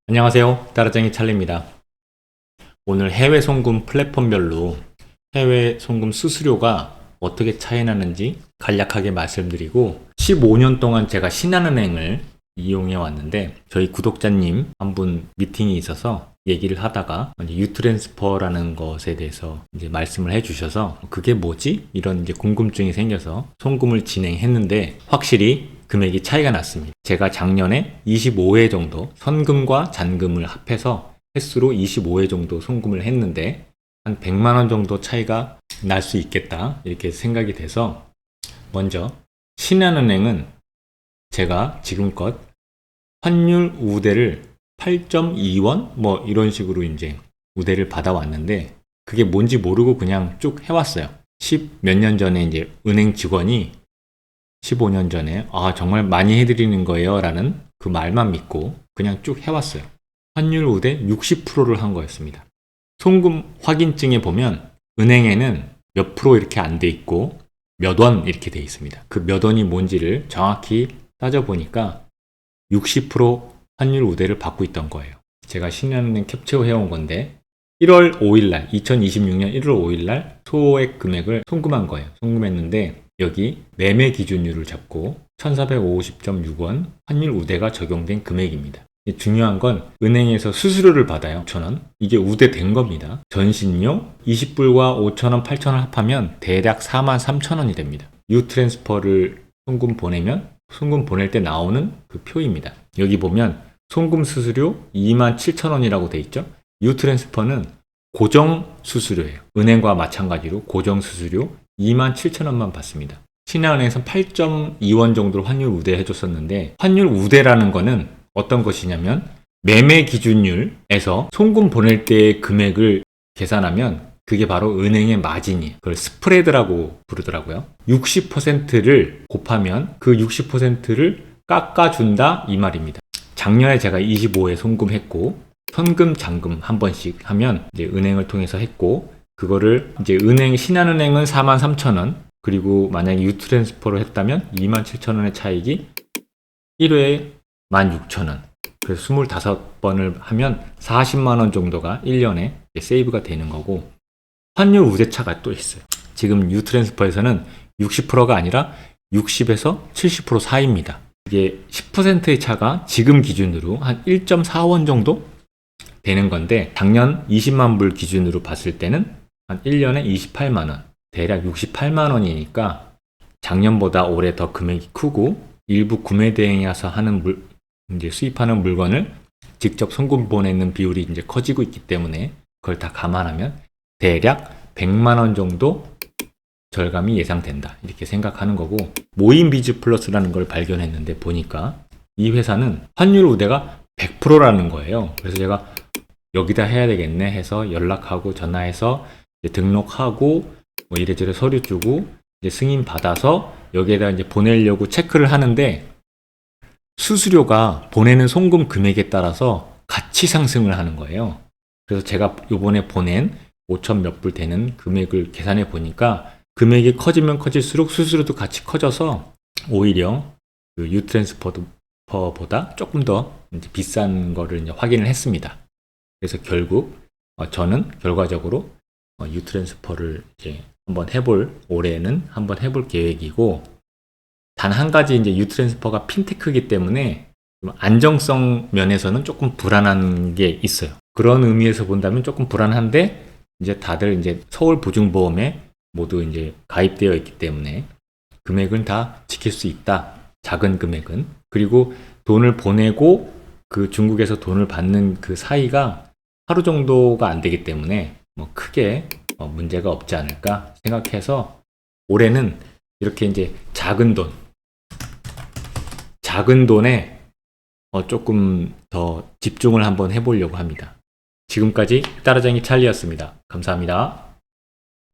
안녕하세요. 따라쟁이 찰리입니다. 오늘 해외 송금 플랫폼별로 해외 송금 수수료가 어떻게 차이 나는지 간략하게 말씀드리고 15년 동안 제가 신한은행을 이용해 왔는데 저희 구독자님 한 분 미팅이 있어서 얘기를 하다가 유트랜스퍼라는 것에 대해서 이제 말씀을 해 주셔서 그게 뭐지? 이런 이제 궁금증이 생겨서 송금을 진행했는데 확실히 금액이 차이가 났습니다. 제가 작년에 25회 정도 선금과 잔금을 합해서 횟수로 25회 정도 송금을 했는데 한 100만 원 정도 차이가 날 수 있겠다 이렇게 생각이 돼서 먼저 신한은행은 제가 지금껏 환율 우대를 8.2원 뭐 이런 식으로 이제 우대를 받아왔는데 그게 뭔지 모르고 그냥 쭉 해왔어요. 10 몇 년 전에 이제 은행 직원이 15년 전에 정말 많이 해드리는 거예요 라는 그 말만 믿고 그냥 쭉 해왔어요. 환율 우대 60%를 한 거였습니다. 송금 확인증에 보면 은행에는 몇 프로 이렇게 안 돼 있고 몇 원 이렇게 돼 있습니다. 그 몇 원이 뭔지를 정확히 따져보니까 60% 환율 우대를 받고 있던 거예요. 제가 신한은행 캡처 해온 건데 1월 5일날 2026년 1월 5일날 소액 금액을 송금한 거예요. 송금했는데 여기 매매 기준율을 잡고 1450.6원 환율 우대가 적용된 금액입니다. 중요한 건 은행에서 수수료를 받아요. 5,000원. 이게 우대된 겁니다. 전신료 20불과 5,000원, 8,000원 합하면 대략 43,000원이 됩니다. 유트랜스퍼를 송금 보내면 송금 보낼 때 나오는 그 표입니다. 여기 보면 송금 수수료 27,000원이라고 돼 있죠. 유트랜스퍼는 고정 수수료예요. 은행과 마찬가지로 고정 수수료 27,000원만 받습니다. 신한은행에서 8.2원 정도로 환율 우대해 줬었는데 환율 우대라는 거는 어떤 것이냐면 매매 기준율에서 송금 보낼 때의 금액을 계산하면 그게 바로 은행의 마진이에요. 그걸 스프레드라고 부르더라고요. 60%를 곱하면 그 60%를 깎아준다 이 말입니다. 작년에 제가 25회 송금했고 선금 잔금 한 번씩 하면 이제 은행을 통해서 했고 그거를 이제 신한은행은 43,000원 그리고 만약에 유트랜스퍼로 했다면 27,000원의 차익이 1회에 16,000원 그래서 25번을 하면 40만 원 정도가 1년에 세이브가 되는 거고 환율 우대차가 또 있어요. 지금 유트랜스퍼에서는 60%가 아니라 60에서 70% 사이입니다. 이게 10%의 차가 지금 기준으로 한 1.4원 정도 되는 건데 작년 20만 불 기준으로 봤을 때는 한 1년에 28만 원, 대략 68만 원이니까 작년보다 올해 더 금액이 크고 일부 구매 대행해서 이제 수입하는 물건을 직접 송금 보내는 비율이 이제 커지고 있기 때문에 그걸 다 감안하면 대략 100만 원 정도 절감이 예상된다 이렇게 생각하는 거고 모임 비즈 플러스라는 걸 발견했는데 보니까 이 회사는 환율 우대가 100%라는 거예요. 그래서 제가 여기다 해야 되겠네 해서 연락하고 전화해서 등록하고 뭐 이래저래 서류 주고 이제 승인 받아서 여기에다 이제 보내려고 체크를 하는데 수수료가 보내는 송금 금액에 따라서 같이 상승을 하는 거예요. 그래서 제가 요번에 보낸 5천 몇 불 되는 금액을 계산해 보니까 금액이 커지면 커질수록 수수료도 같이 커져서 오히려 그 유트랜스퍼보다 조금 더 이제 비싼 거를 이제 확인을 했습니다. 그래서 결국 저는 결과적으로 유트랜스퍼를 이제 올해는 한번 해볼 계획이고 단 한 가지 이제 유트랜스퍼가 핀테크이기 때문에 안정성 면에서는 조금 불안한 게 있어요. 그런 의미에서 본다면 조금 불안한데 이제 다들 이제 서울보증보험에 모두 이제 가입되어 있기 때문에 금액은 다 지킬 수 있다. 작은 금액은. 그리고 돈을 보내고 그 중국에서 돈을 받는 그 사이가 하루 정도가 안 되기 때문에 뭐 크게 문제가 없지 않을까 생각해서 올해는 이렇게 이제 작은 돈에 조금 더 집중을 한번 해보려고 합니다. 지금까지 따라쟁이 찰리였습니다. 감사합니다.